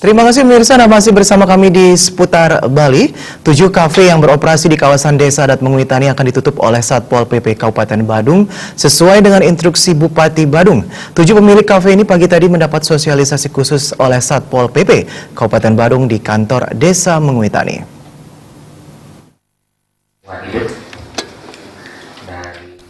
Terima kasih pemirsa, Anda masih bersama kami di Seputar Bali. 7 kafe yang beroperasi di kawasan Desa Adat Menguitani akan ditutup oleh Satpol PP Kabupaten Badung sesuai dengan instruksi Bupati Badung. 7 pemilik kafe ini pagi tadi mendapat sosialisasi khusus oleh Satpol PP Kabupaten Badung di kantor Desa Menguitani.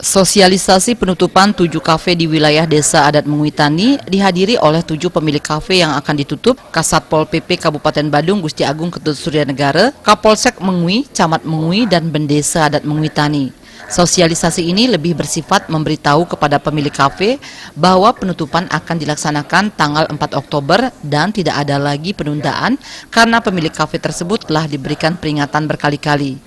Sosialisasi penutupan 7 kafe di wilayah Desa Adat Menguitani dihadiri oleh 7 pemilik kafe yang akan ditutup Kasatpol PP Kabupaten Badung Gusti Agung Ketut Suryanegara, Kapolsek Mengui, Camat Mengui, dan Bendesa Adat Menguitani. Sosialisasi ini lebih bersifat memberitahu kepada pemilik kafe bahwa penutupan akan dilaksanakan tanggal 4 Oktober dan tidak ada lagi penundaan karena pemilik kafe tersebut telah diberikan peringatan berkali-kali.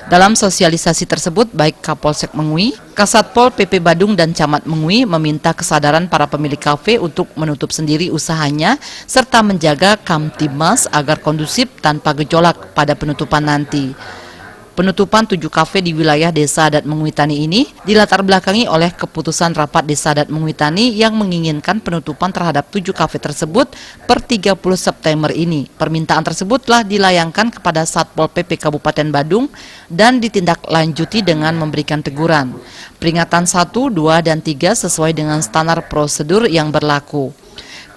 Dalam sosialisasi tersebut, baik Kapolsek Mengui, Kasatpol PP Badung, dan Camat Mengui meminta kesadaran para pemilik kafe untuk menutup sendiri usahanya serta menjaga Kamtibmas agar kondusif tanpa gejolak pada penutupan nanti. Penutupan 7 kafe di wilayah Desa Adat Menguitani ini dilatar belakangi oleh keputusan rapat Desa Adat Menguitani yang menginginkan penutupan terhadap 7 kafe tersebut per 30 September ini. Permintaan tersebut telah dilayangkan kepada Satpol PP Kabupaten Badung dan ditindaklanjuti dengan memberikan teguran. Peringatan 1, 2, dan 3 sesuai dengan standar prosedur yang berlaku.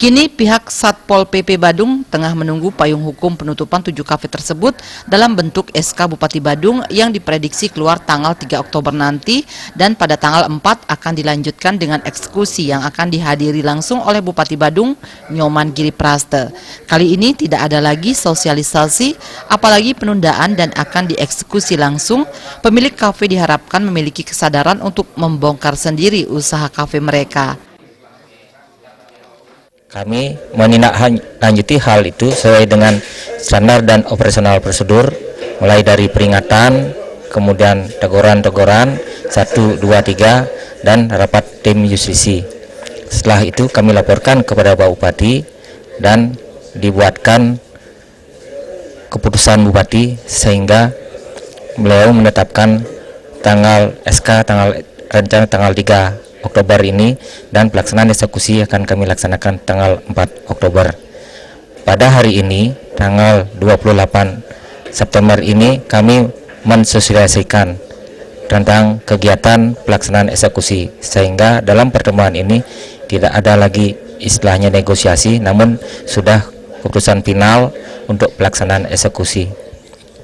Kini pihak Satpol PP Badung tengah menunggu payung hukum penutupan 7 kafe tersebut dalam bentuk SK Bupati Badung yang diprediksi keluar tanggal 3 Oktober nanti, dan pada tanggal 4 akan dilanjutkan dengan eksekusi yang akan dihadiri langsung oleh Bupati Badung Nyoman Giripraste. Kali ini tidak ada lagi sosialisasi apalagi penundaan dan akan dieksekusi langsung. Pemilik kafe diharapkan memiliki kesadaran untuk membongkar sendiri usaha kafe mereka. Kami menindaklanjuti hal itu sesuai dengan standar dan operasional prosedur, mulai dari peringatan, kemudian teguran-teguran 1, 2, 3, dan rapat tim justisi. Setelah itu kami laporkan kepada Pak Bupati dan dibuatkan keputusan Bupati sehingga beliau menetapkan tanggal SK rencana tanggal 3 Oktober ini, dan pelaksanaan eksekusi akan kami laksanakan tanggal 4 Oktober. Pada hari ini, tanggal 28 September ini, kami mensosialisasikan tentang kegiatan pelaksanaan eksekusi, sehingga dalam pertemuan ini tidak ada lagi istilahnya negosiasi, namun sudah keputusan final untuk pelaksanaan eksekusi.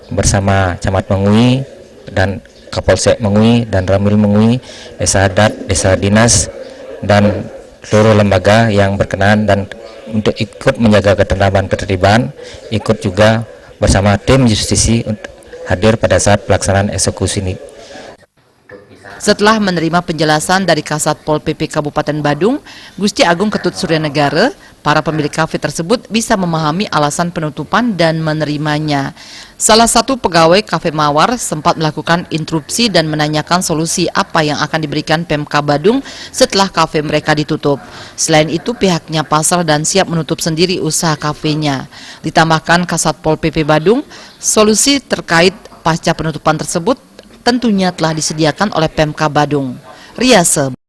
Bersama Camat Mengui dan Kapolsek Mengui dan Ramil Mengui, Desa Adat, Desa Dinas, dan seluruh lembaga yang berkenan dan untuk ikut menjaga ketertiban, ikut juga bersama tim justisi untuk hadir pada saat pelaksanaan eksekusi ini. Setelah menerima penjelasan dari Kasatpol PP Kabupaten Badung Gusti Agung Ketut Suryanegara, para pemilik kafe tersebut bisa memahami alasan penutupan dan menerimanya. Salah satu pegawai Kafe Mawar sempat melakukan interupsi dan menanyakan solusi apa yang akan diberikan Pemka Badung setelah kafe mereka ditutup. Selain itu, pihaknya pasrah dan siap menutup sendiri usaha kafenya. Ditambahkan Kasatpol PP Badung, solusi terkait pasca penutupan tersebut tentunya telah disediakan oleh Pemka Badung. Riase